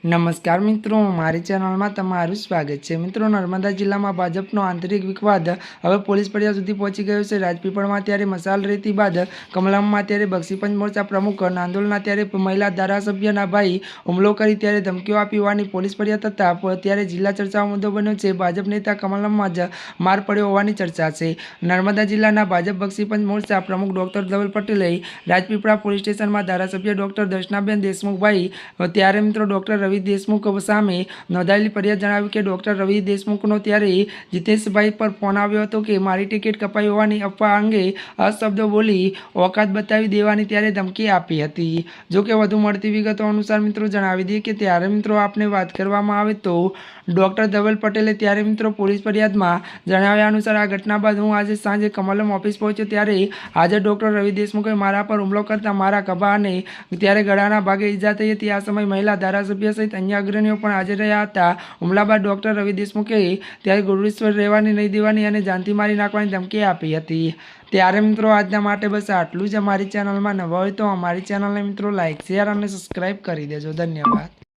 नमस्कार मित्रों, मारी चेनल में तमारुं स्वागत है। मित्रों, नर्मदा जिला में भाजपनो आंतरिक विवाद हवे पोलीस फरियाद सुधी पहोंची गयो छे। राजपीपल में त्यारे मसाल रेती बाद कमलम में त्यारे बक्षीपंच मोर्चा प्रमुख नांदोलना त्यारे महिला धारासभ्यना भाई हुमलो करी त्यारे धमकीओ आपी होवानी पोलीस फरियाद थता त्यारे जिला चर्चाओ मुद्दो बन्यो छे। भाजप नेता कमलम में ज मार पड्यो होवानी चर्चा छे। नर्मदा जिल्लाना भाजप बक्षीपंच मोर्चा प्रमुख डॉक्टर धवल पटेले राजपीपळा पोलीस स्टेशन में धारासभ्य डॉक्टर दर्शनाबेन देशमुख भाई त्यारे मित्रों डॉक्टर रवि देशमुख सामे नोंधायेली फरियाद जणावी के डॉक्टर रवि देशमुखनो त्यारे जितेशभाई पर फोन आव्यो हतो के मारी टिकिट कपाई होवानी अफवा अंगे अशब्दो बोली औकात बतावी देवानी त्यारे धमकी आपी हती। जो के वधु मळती विगतो अनुसार मित्रों जणावी दीए के त्यारे मित्रों आपने बात करवामां आवे तो डॉक्टर धवल पटेले त्यारे मित्रों पोलीस फरियाद में जणाव्या अनुसार आ घटना बाद हूँ आज सांजे कमलम ऑफिस पहोंच्यो त्यारे हाजर डॉक्टर रवि देशमुखे मारा पर हुमलो करता मारा खभा अने त्यारे गळाना भागे ईजा थई हती। आ समय महिला धारासभ्य सहित अन्य अग्रणीओ पण हाजर रह्या हता। हुमला बाद डॉक्टर रवि देशमुखे त्यारे गुरुश्वर रहेवानी नहीं देवानी अने जानथी मारी नाखवानी धमकी आपी हती। त्यारे मित्रों आजना माटे बस आटलुं ज। अमारी चेनल में नवा होय तो अमारी चेनल ने मित्रों लाइक शेर और सब्सक्राइब करी देजो। धन्यवाद।